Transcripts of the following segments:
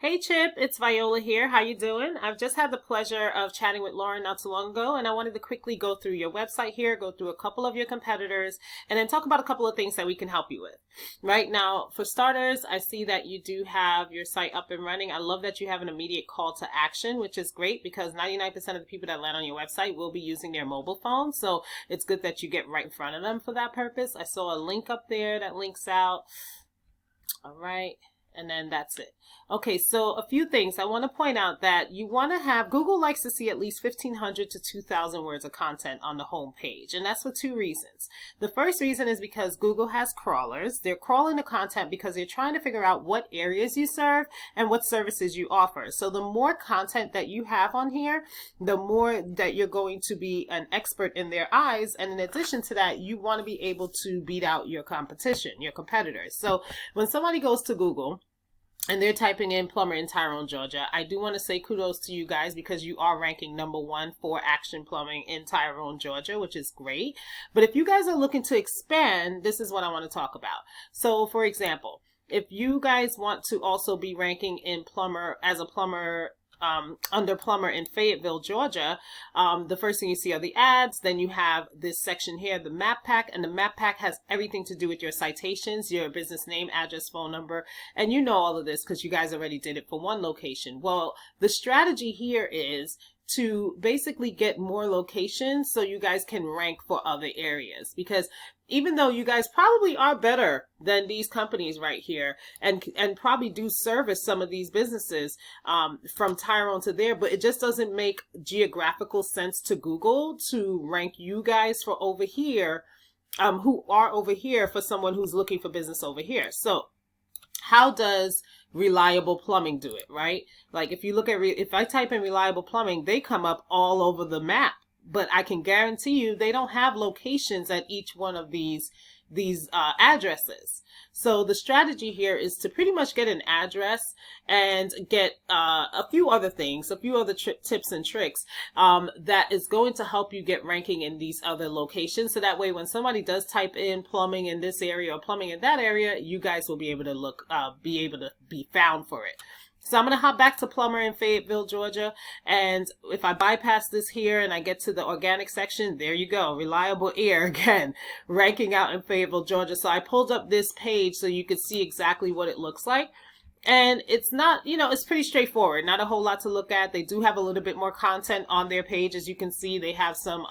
Hey Chip, it's Viola here. How you doing? I've just had the pleasure of chatting with Lauren not too long ago, and I wanted to quickly go through your website here, go through a couple of your competitors, and then talk about a couple of things that we can help you with. Right now, for starters, I see that you do have your site up and running. I love that you have an immediate call to action, which is great because 99% of the people that land on your website will be using their mobile phone, so it's good that you get right in front of them for that purpose. I saw a link up there that links out. All right. And then that's it. Okay, so a few things. I want to point out that you want to have, Google likes to see at least 1,500 to 2,000 words of content on the home page. And that's for two reasons. The first reason is because Google has crawlers. They're crawling the content because they're trying to figure out what areas you serve and what services you offer. So the more content that you have on here, the more that you're going to be an expert in their eyes. And in addition to that, you want to be able to beat out your competition, your competitors. So when somebody goes to Google, and they're typing in plumber in Tyrone, Georgia, I do want to say kudos to you guys because you are ranking #1 for action plumbing in Tyrone, Georgia, which is great. But if you guys are looking to expand, this is what I want to talk about. So, for example, if you guys want to also be ranking in plumber as a plumber under plumber in Fayetteville, Georgia, the first thing you see are the ads. Then you have this section here, the map pack, and the map pack has everything to do with your citations, your business name, address, phone number, and you know all of this because you guys already did it for one location. Well, the strategy here is to basically get more locations so you guys can rank for other areas, because even though you guys probably are better than these companies right here and probably do service some of these businesses from Tyrone to there, but it just doesn't make geographical sense to Google to rank you guys for over here, who are over here, for someone who's looking for business over here. So how does reliable plumbing do it, right? Like if you look at, if I type in reliable plumbing, they come up all over the map, but I can guarantee you they don't have locations at each one of these addresses. So the strategy here is to pretty much get an address and get a few other things, a few other tips and tricks that is going to help you get ranking in these other locations. So that way, when somebody does type in plumbing in this area or plumbing in that area, you guys will be able to look, be able to be found for it. So I'm going to hop back to plumber in Fayetteville, Georgia. And if I bypass this here and I get to the organic section, there you go. Reliable air again, ranking out in Fayetteville, Georgia. So I pulled up this page so you could see exactly what it looks like. And it's not, you know, it's pretty straightforward. Not a whole lot to look at. They do have a little bit more content on their page. As you can see, they have some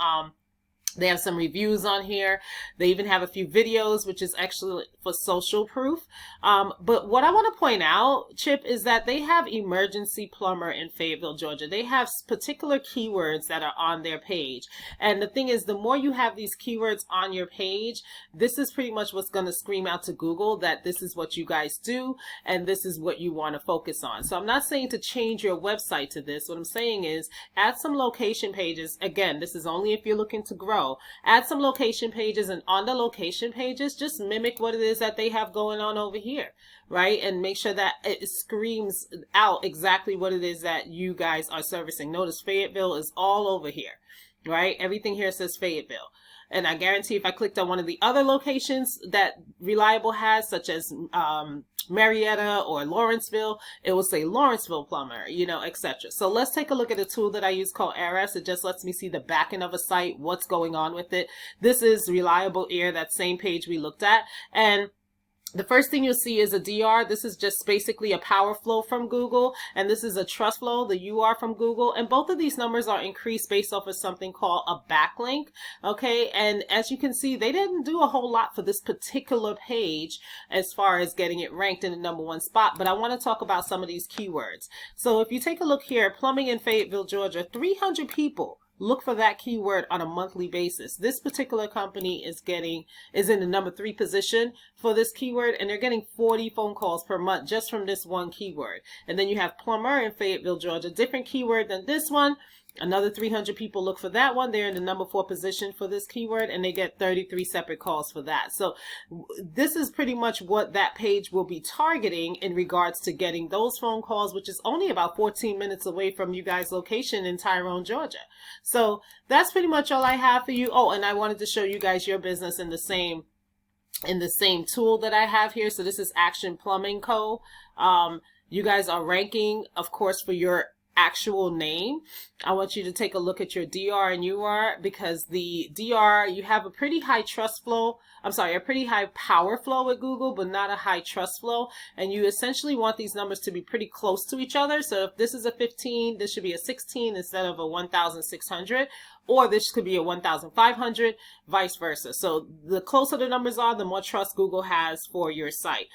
reviews on here. They even have a few videos, which is actually for social proof. But what I want to point out, Chip, is that they have emergency plumber in Fayetteville, Georgia. They have particular keywords that are on their page. And the thing is, the more you have these keywords on your page, this is pretty much what's going to scream out to Google that this is what you guys do and this is what you want to focus on. So I'm not saying to change your website to this. What I'm saying is add some location pages. Again, this is only if you're looking to grow. Add some location pages, and on the location pages, just mimic what it is that they have going on over here, right? And make sure that it screams out exactly what it is that you guys are servicing. Notice Fayetteville is all over here, right? Everything here says Fayetteville. And I guarantee if I clicked on one of the other locations that Reliable has, such as Marietta or Lawrenceville, it will say Lawrenceville Plumber, you know, etc. So let's take a look at a tool that I use called Aras. It just lets me see the back end of a site, what's going on with it. This is Reliable Air, that same page we looked at. And the first thing you'll see is a DR. This is just basically a power flow from Google. And this is a trust flow, the UR from Google. And both of these numbers are increased based off of something called a backlink. Okay. And as you can see, they didn't do a whole lot for this particular page as far as getting it ranked in the #1 spot. But I want to talk about some of these keywords. So if you take a look here, plumbing in Fayetteville, Georgia, 300 people look for that keyword on a monthly basis. This particular company is in the #3 position for this keyword, and they're getting 40 phone calls per month just from this one keyword. And then you have plumber in Fayetteville, Georgia, different keyword than this one. Another 300 people look for that one. They're in the #4 position for this keyword, and they get 33 separate calls for that. So this is pretty much what that page will be targeting in regards to getting those phone calls, which is only about 14 minutes away from you guys' location in Tyrone, Georgia. So that's pretty much all I have for you. Oh, and I wanted to show you guys your business in the same tool that I have here. So this is Action Plumbing Co. You guys are ranking, of course, for your actual name. I want you to take a look at your DR and UR, because the DR, you have a pretty high trust flow. I'm sorry, a pretty high power flow with Google, but not a high trust flow. And you essentially want these numbers to be pretty close to each other. So if this is a 15, this should be a 16 instead of a 1,600, or this could be a 1,500, vice versa. So the closer the numbers are, the more trust Google has for your site.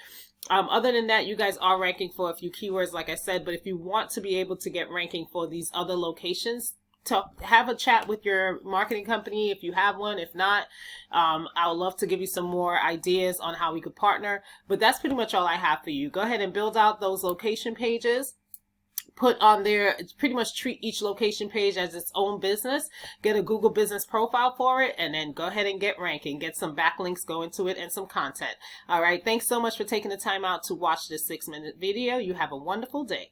Other than that, you guys are ranking for a few keywords, like I said, but if you want to be able to get ranking for these other locations, to have a chat with your marketing company if you have one. If not, I would love to give you some more ideas on how we could partner. But that's pretty much all I have for you. Go ahead and build out those location pages. Put on there, pretty much treat each location page as its own business. Get a Google business profile for it, and then go ahead and get ranking. Get some backlinks going to it and some content. All right. Thanks so much for taking the time out to watch this 6-minute video. You have a wonderful day.